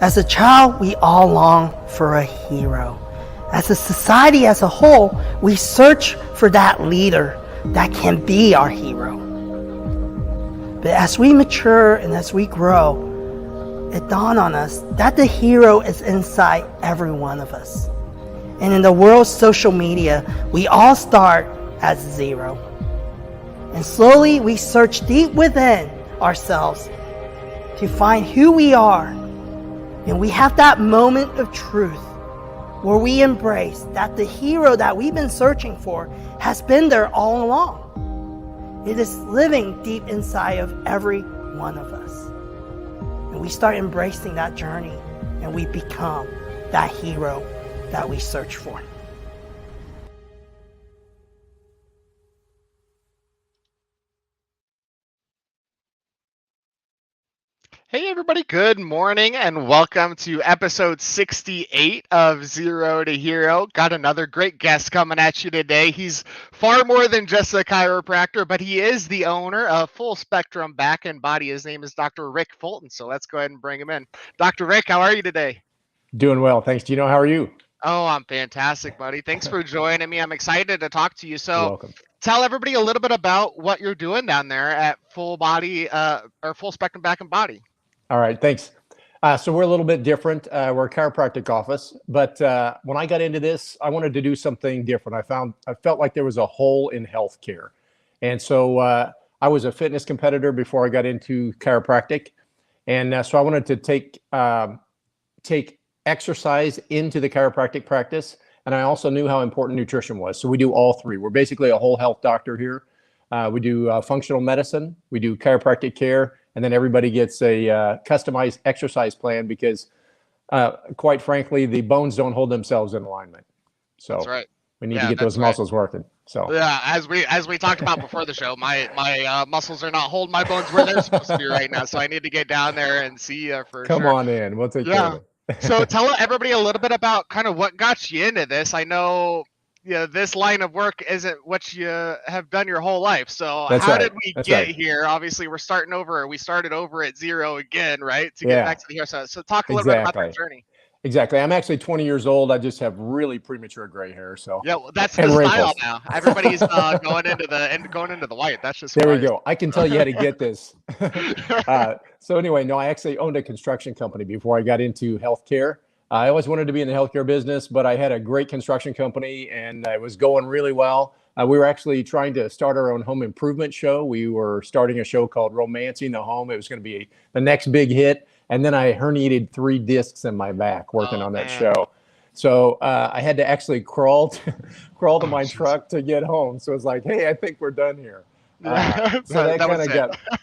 As a child, we all long for a hero. As a society as a whole, we search for that leader that can be our hero. But as we mature and as we grow, it dawned on us that the hero is inside every one of us. And in the world's social media, we all start at zero. And slowly we search deep within ourselves to find who we are. And we have that moment of truth where we embrace that the hero that we've been searching for has been there all along. It is living deep inside of every one of us. And we start embracing that journey and we become that hero that we search for. Hey everybody, good morning and welcome to episode 68 of Zero to Hero. Got another great guest coming at you today. He's far more than just a chiropractor, but he is the owner of Full Spectrum Back and Body. His name is Dr. Rick Folten, so let's go ahead and bring him in. Dr. Rick, how are you today? Doing well, thanks. Gino, how are you? Oh, I'm fantastic, buddy. Thanks for joining me. I'm excited to talk to you. So, You're welcome. Tell everybody a little bit about what you're doing down there at Full Spectrum Back and Body. All right, thanks. So we're a little bit different. We're a chiropractic office, but when I got into this, I wanted to do something different. I felt like there was a hole in healthcare, and so I was a fitness competitor before I got into chiropractic, and so I wanted to take exercise into the chiropractic practice, and I also knew how important nutrition was. So we do all three. We're basically a whole health doctor here. We do functional medicine, we do chiropractic care, and then everybody gets a customized exercise plan because, quite frankly, the bones don't hold themselves in alignment. So that's right. We need to get those muscles working. So yeah, as we talked about before the show, my muscles are not holding my bones where they're supposed to be right now. So I need to get down there and see for Come sure. on in. We'll take care of it. So tell everybody a little bit about kind of what got you into this. I know this line of work isn't what you have done your whole life. So how did we get here? Obviously, we started over at zero again, right? To get back to the here. So talk a little bit about that journey. Exactly. I'm actually 20 years old. I just have really premature gray hair. So yeah, well, that's the style now. Everybody's going into the white. That's just there we go. I can tell you how to get this. So anyway, no, I actually owned a construction company before I got into healthcare. I always wanted to be in the healthcare business, but I had a great construction company and it was going really well. We were actually trying to start our own home improvement show. We were starting a show called Romancing the Home. It was going to be the next big hit. And then I herniated 3 discs in my back working on that show. So I had to actually crawl to my truck to get home. So it's like, hey, I think we're done here. So that kind of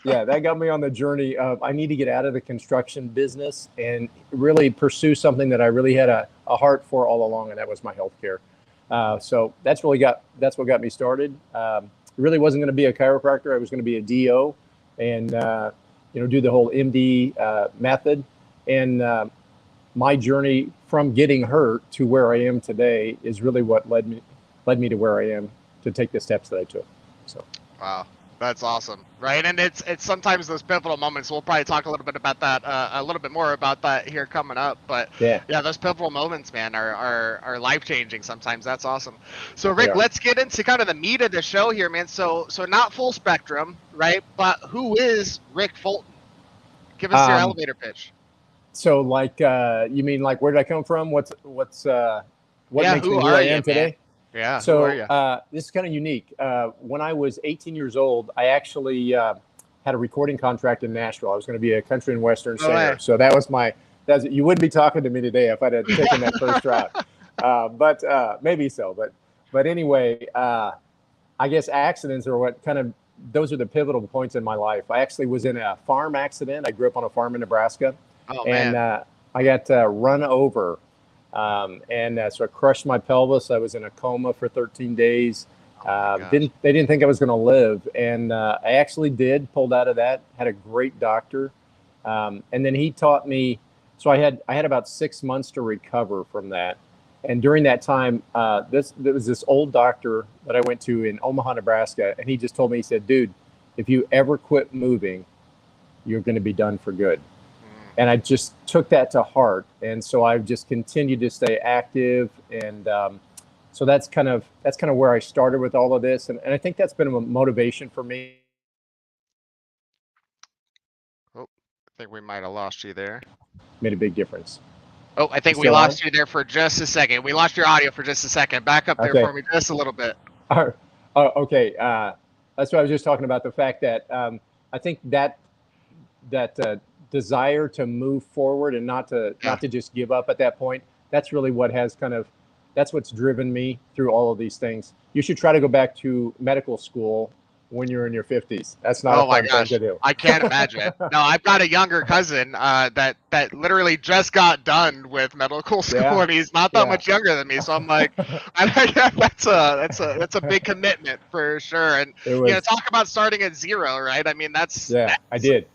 that got me on the journey of I need to get out of the construction business and really pursue something that I really had a heart for all along, and that was my healthcare. So that's what got me started. It really wasn't going to be a chiropractor. I was going to be a DO and do the whole MD method. And my journey from getting hurt to where I am today is really what led me to where I am to take the steps that I took. So. Wow, that's awesome, right? And it's sometimes those pivotal moments. We'll probably talk a little bit about that, a little bit more about that here coming up. But yeah, those pivotal moments, man, are life changing. Sometimes that's awesome. So Rick, let's get into kind of the meat of the show here, man. So not Full Spectrum, right? But who is Rick Folten? Give us your elevator pitch. So you mean like where did I come from? What makes me who I am today? Man? Yeah. So this is kind of unique. When I was 18 years old, I actually had a recording contract in Nashville. I was going to be a country and western singer. So that was you wouldn't be talking to me today if I'd have taken that first route. But maybe so. But anyway, I guess accidents are what those are the pivotal points in my life. I actually was in a farm accident. I grew up on a farm in Nebraska. Oh, and I got run over. So I crushed my pelvis. I was in a coma for 13 days. They didn't think I was going to live. And I actually pulled out of that, had a great doctor. And then he taught me, so I had about 6 months to recover from that. And during that time, there was this old doctor that I went to in Omaha, Nebraska. And he just told me, he said, dude, if you ever quit moving, you're going to be done for good. And I just took that to heart. And so I've just continued to stay active. And so that's kind of where I started with all of this. And I think that's been a motivation for me. Oh, I think we might have lost you there. Made a big difference. Oh, I think we lost you there for just a second. We lost your audio for just a second. Back up there for me just a little bit. Okay. That's what I was just talking about, the fact that I think that desire to move forward and not to just give up at that point, that's really what has that's what's driven me through all of these things. You should try to go back to medical school when you're in your 50s. That's not a fun thing to do. I can't imagine. No, I've got a younger cousin that literally just got done with medical school, and he's not that much younger than me. So I'm like, that's a big commitment for sure. And talk about starting at zero, right? I mean, I did.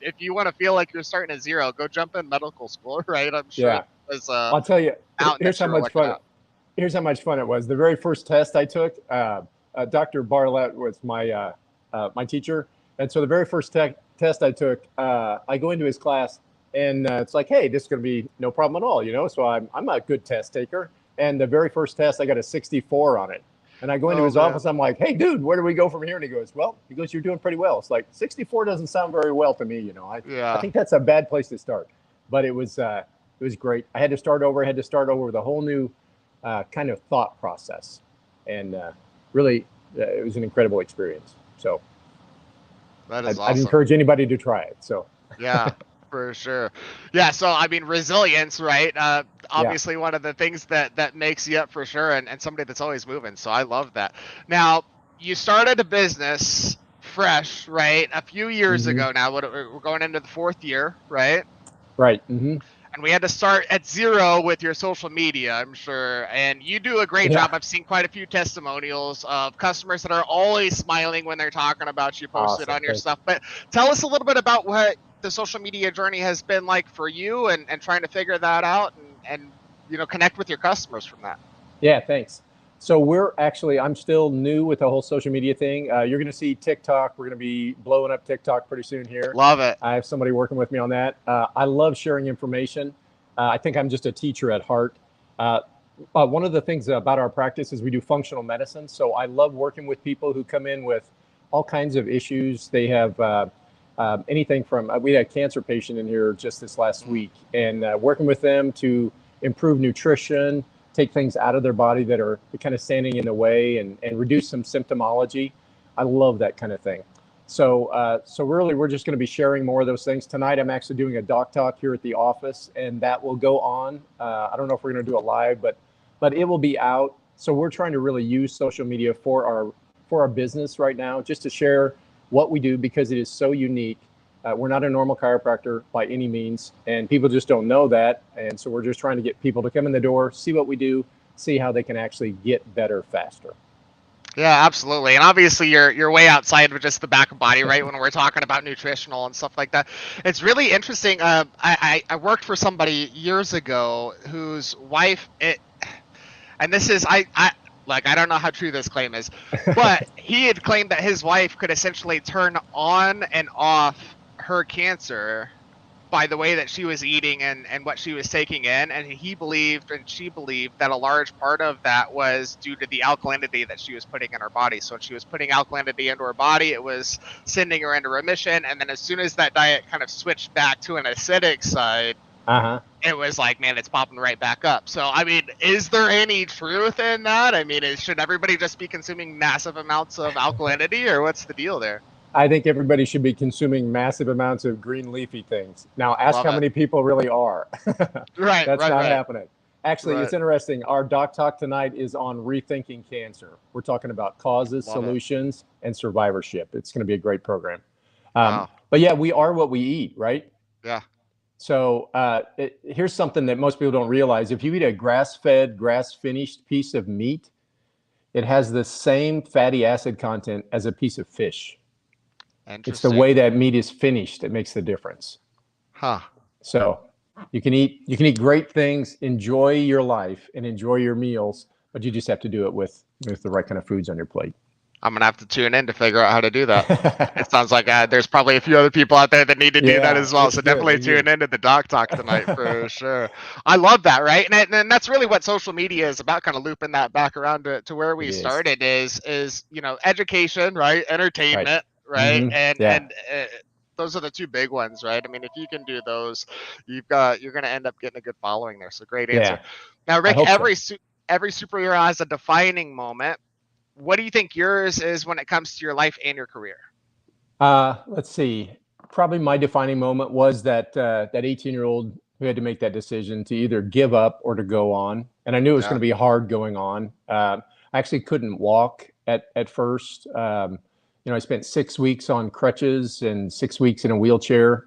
If you want to feel like you're starting at zero, go jump in medical school, right? I'm sure. Yeah. I'll tell you. Here's how much fun. Here's how much fun it was. The very first test I took, Dr. Bartlett was my my teacher, and so the very first test I took, I go into his class, and it's like, hey, this is going to be no problem at all, So I'm a good test taker, and the very first test I got a 64 on it, and I go into his office. I'm like, hey, dude, where do we go from here? And he goes, you're doing pretty well. It's like 64 doesn't sound very well to me, I think that's a bad place to start, but it was great. I had to start over. With a whole new kind of thought process, and really, it was an incredible experience. So that is awesome. I'd encourage anybody to try it. So yeah, for sure. Yeah. So I mean, resilience, right? Obviously one of the things that makes you up for sure, and somebody that's always moving. So I love that. Now, you started a business fresh, right? A few years ago now. We're going into the 4th year, right? Right. Mm-hmm. And we had to start at zero with your social media, I'm sure. And you do a great job. I've seen quite a few testimonials of customers that are always smiling when they're talking about you, posted on your stuff. But tell us a little bit about what the social media journey has been like for you, and trying to figure that out and connect with your customers from that. Yeah, thanks. So I'm still new with the whole social media thing. You're going to see TikTok. We're going to be blowing up TikTok pretty soon here. Love it. I have somebody working with me on that. I love sharing information. I think I'm just a teacher at heart. One of the things about our practice is we do functional medicine. So I love working with people who come in with all kinds of issues. They have anything from, we had a cancer patient in here just this last week, and working with them to improve nutrition, take things out of their body that are kind of standing in the way, and reduce some symptomology. I love that kind of thing. So really, we're just going to be sharing more of those things. Tonight, I'm actually doing a doc talk here at the office, and that will go on. I don't know if we're going to do it live, but it will be out. So we're trying to really use social media for our business right now, just to share what we do, because it is so unique. We're not a normal chiropractor by any means, and people just don't know that. And so we're just trying to get people to come in the door, see what we do, see how they can actually get better faster. Yeah, absolutely. And obviously you're way outside of just the back of body, right? When we're talking about nutritional and stuff like that. It's really interesting. I worked for somebody years ago whose wife, and this is, I don't know how true this claim is, but he had claimed that his wife could essentially turn on and off her cancer by the way that she was eating and what she was taking in. And he believed, and she believed, that a large part of that was due to the alkalinity that she was putting in her body. So when she was putting alkalinity into her body, it was sending her into remission. And then as soon as that diet kind of switched back to an acidic side, it was like, man, it's popping right back up. So, I mean, is there any truth in that? I mean, should everybody just be consuming massive amounts of alkalinity, or what's the deal there? I think everybody should be consuming massive amounts of green leafy things. Now, ask how many people really are. Right. That's not happening. Actually, it's interesting. Our doc talk tonight is on rethinking cancer. We're talking about causes, solutions, and survivorship. It's going to be a great program. But yeah, we are what we eat, right? Yeah. So here's something that most people don't realize. If you eat a grass-fed, grass-finished piece of meat, it has the same fatty acid content as a piece of fish. It's the way that meat is finished that makes the difference. So you can eat great things, enjoy your life, and enjoy your meals, but you just have to do it with the right kind of foods on your plate. I'm gonna have to tune in to figure out how to do that. It sounds like there's probably a few other people out there that need to do that as well. So definitely tune into the Doc Talk tonight for sure. I love that, right? And that's really what social media is about, kind of looping that back around to where we started is education, right? Entertainment, right? And those are the two big ones, right? I mean, if you can do those, you're gonna end up getting a good following there. So great answer. Now, Rick, every superhero has a defining moment. What do you think yours is when it comes to your life and your career? Let's see. Probably my defining moment was that 18-year-old who had to make that decision to either give up or to go on. And I knew it was going to be hard going on. I actually couldn't walk at first. I spent 6 weeks on crutches and 6 weeks in a wheelchair,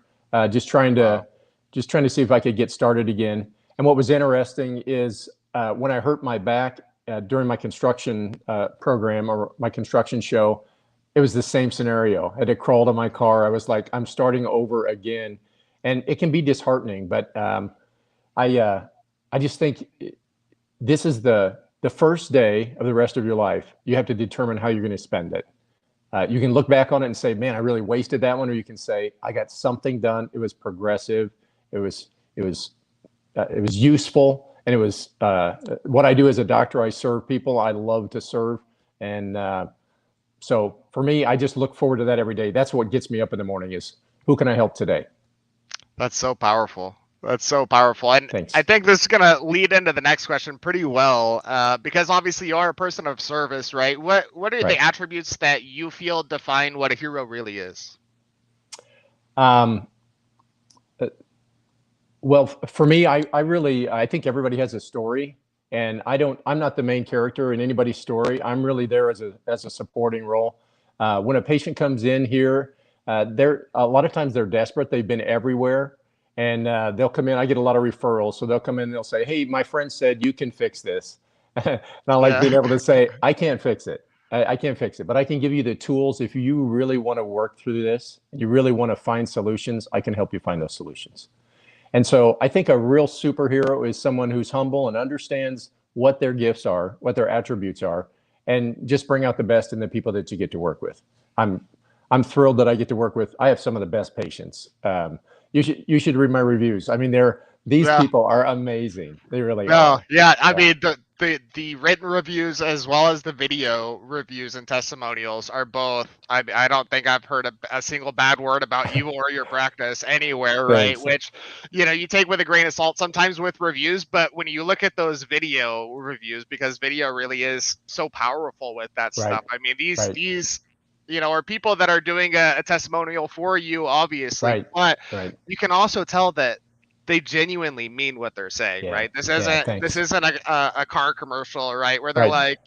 just trying to see if I could get started again. And what was interesting is when I hurt my back during my construction program or my construction show, it was the same scenario. I had to crawl to my car. I was like, I'm starting over again. And it can be disheartening, but I just think this is the first day of the rest of your life. You have to determine how you're going to spend it. You can look back on it and say, man, I really wasted that one. Or you can say, I got something done. It was progressive. It was useful. And it was what I do as a doctor. I serve people. I love to serve. And so for me, I just look forward to that every day. That's what gets me up in the morning is who can I help today? That's so powerful. That's so powerful. And Thanks. I think this is going to lead into the next question pretty well, because obviously you are a person of service, right? What are the attributes that you feel define what a hero really is? Well, for me, I think everybody has a story, and I'm not the main character in anybody's story. I'm really there as a supporting role. When a patient comes in here, a lot of times they're desperate. They've been everywhere, and they'll come in. I get a lot of referrals, so they'll come in and they'll say, "Hey, my friend said you can fix this," and I like being able to say, "I can't fix it. I can't fix it, but I can give you the tools. If you really want to work through this, and you really want to find solutions, I can help you find those solutions." And so I think a real superhero is someone who's humble and understands what their gifts are, what their attributes are, and just bring out the best in the people that you get to work with. I'm thrilled that I get to work with. I have some of the best patients. You should read my reviews. I mean, these people are amazing. They really are. Yeah. I mean, the written reviews as well as the video reviews and testimonials are both. I don't think I've heard a single bad word about you or your practice anywhere, right? Which, you take with a grain of salt sometimes with reviews, but when you look at those video reviews, because video really is so powerful with that stuff. I mean, these are people that are doing a testimonial for you, obviously, but you can also tell that they genuinely mean what they're saying, right? This isn't a car commercial, right? Where they're like,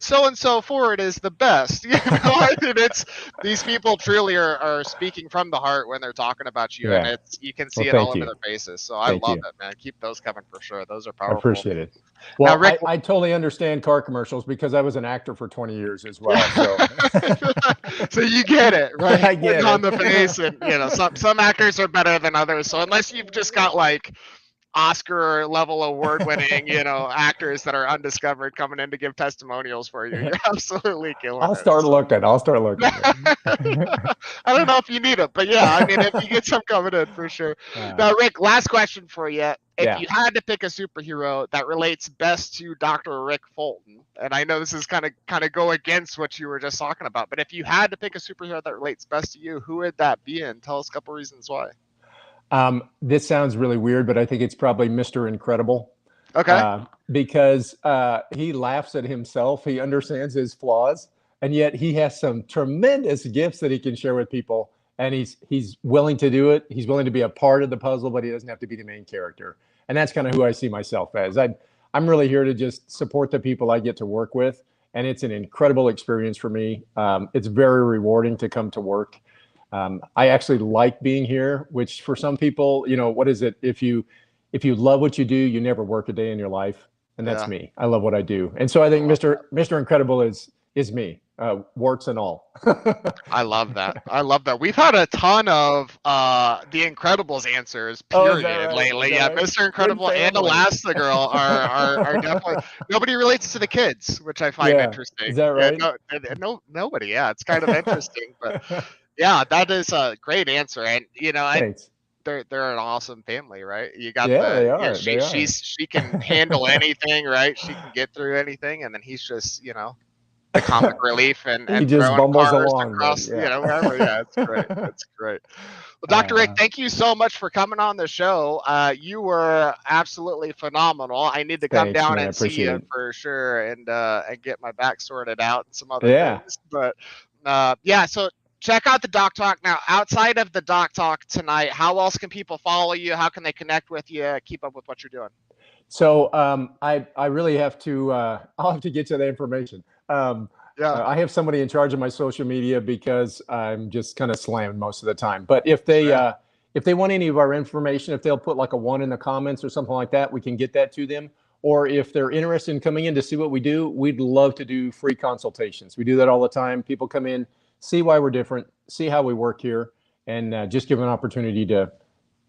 so and so Ford is the best. I mean, it's these people truly are speaking from the heart when they're talking about you, and you can see it all over their faces. So I love it, man. Keep those coming for sure. Those are powerful. I appreciate it. Well, now, Rick, I totally understand car commercials because I was an actor for 20 years as well. So, so you get it, right? I get it. On the face, and some actors are better than others. So unless you've just got like Oscar level award winning, actors that are undiscovered coming in to give testimonials for you, you're absolutely killing it. I'll start looking. I don't know if you need it, but yeah, I mean, if you get some coming in for sure. Now, Rick, last question for you. If you had to pick a superhero that relates best to Dr. Rick Folten, and I know this is kind of go against what you were just talking about, but if you had to pick a superhero that relates best to you, who would that be? And tell us a couple reasons why. This sounds really weird, but I think it's probably Mr. Incredible. Okay. Because he laughs at himself. He understands his flaws, and yet he has some tremendous gifts that he can share with people. And he's willing to do it. He's willing to be a part of the puzzle, but he doesn't have to be the main character. And that's kind of who I see myself as. I'm really here to just support the people I get to work with. And it's an incredible experience for me. It's very rewarding to come to work. I actually like being here, which for some people, what is it? If you love what you do, you never work a day in your life. And that's me. I love what I do. And so I think Mr. Incredible is is me, warts and all. I love that. I love that. We've had a ton of The Incredibles answers, Oh, is that period, right? lately. Is Yeah, that right? Mr. Incredible Good and family. Elastigirl are definitely, nobody relates to the kids, which I find Yeah. Is interesting. that Yeah, right? nobody. Yeah, it's kind of interesting, but yeah, that is a great answer. And Thanks. they're an awesome family, right? You got Yeah, they yeah, are. They are. she can handle anything, right? She can get through anything, and then he's just, the comic relief He and just throwing bumbles cars along, but across, yeah. wherever. Yeah, it's great. It's great. Well, Dr. Rick, thank you so much for coming on the show. You were absolutely phenomenal. I need to come Thanks, down man. I and see appreciate you it. for sure, and get my back sorted out and some other Yeah. things. But yeah, so check out the Doc Talk. Now, outside of the Doc Talk tonight, how else can people follow you? How can they connect with you? Keep up with what you're doing? So I really have to, I'll have to get you that information. Yeah. I have somebody in charge of my social media because I'm just kind of slammed most of the time. But if they Sure. if they want any of our information, if they'll put like a 1 in the comments or something like that, we can get that to them. Or if they're interested in coming in to see what we do, we'd love to do free consultations. We do that all the time. People come in, see why we're different, see how we work here, and just give them an opportunity to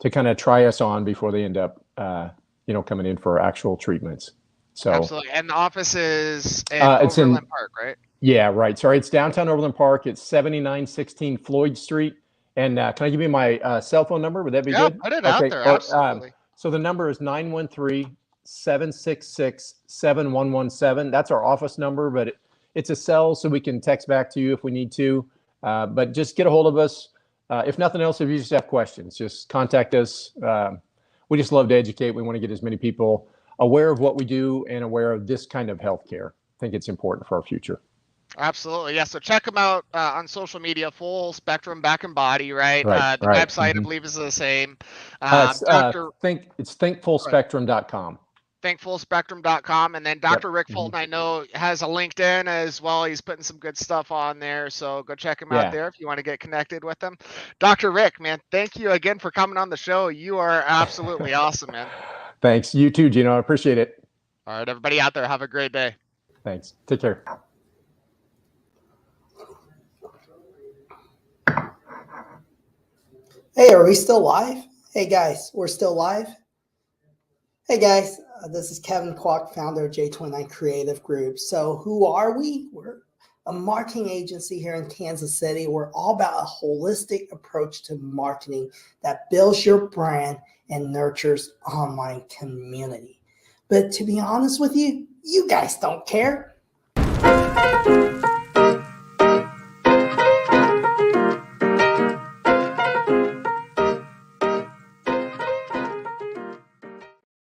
kind of try us on before they end up coming in for actual treatments. So Absolutely. And the office is in it's in Overland Park, right? Yeah, right. Sorry, it's downtown Overland Park. It's 7916 Floyd Street. And can I give you my cell phone number? Would that be Yeah, good? put it out Okay. there. Or, Absolutely. so the number is 913-766-7117. That's our office number, but it's a cell, so we can text back to you if we need to. But just get a hold of us. If nothing else, if you just have questions, just contact us. We just love to educate. We want to get as many people aware of what we do and aware of this kind of healthcare. I think it's important for our future. Absolutely. Yeah. So check them out on social media, Full Spectrum Back and Body, right? Right, The right. website, I believe, is the same. It's Dr. thinkfullspectrum.com. Thinkfullspectrum.com. And then Dr. Yep. Rick Folten, I know, has a LinkedIn as well. He's putting some good stuff on there. So go check him out Yeah. there if you want to get connected with him. Dr. Rick, man, thank you again for coming on the show. You are absolutely awesome, man. Thanks. You too, Gino. I appreciate it. All right, everybody out there, have a great day. Thanks. Take care. Hey, are we still live? Hey guys, we're still live. Hey guys, this is Kevin Kwok, founder of J29 Creative Group. So who are we? We're a marketing agency here in Kansas City. We're all about a holistic approach to marketing that builds your brand and nurtures online community. But to be honest with you, you guys don't care.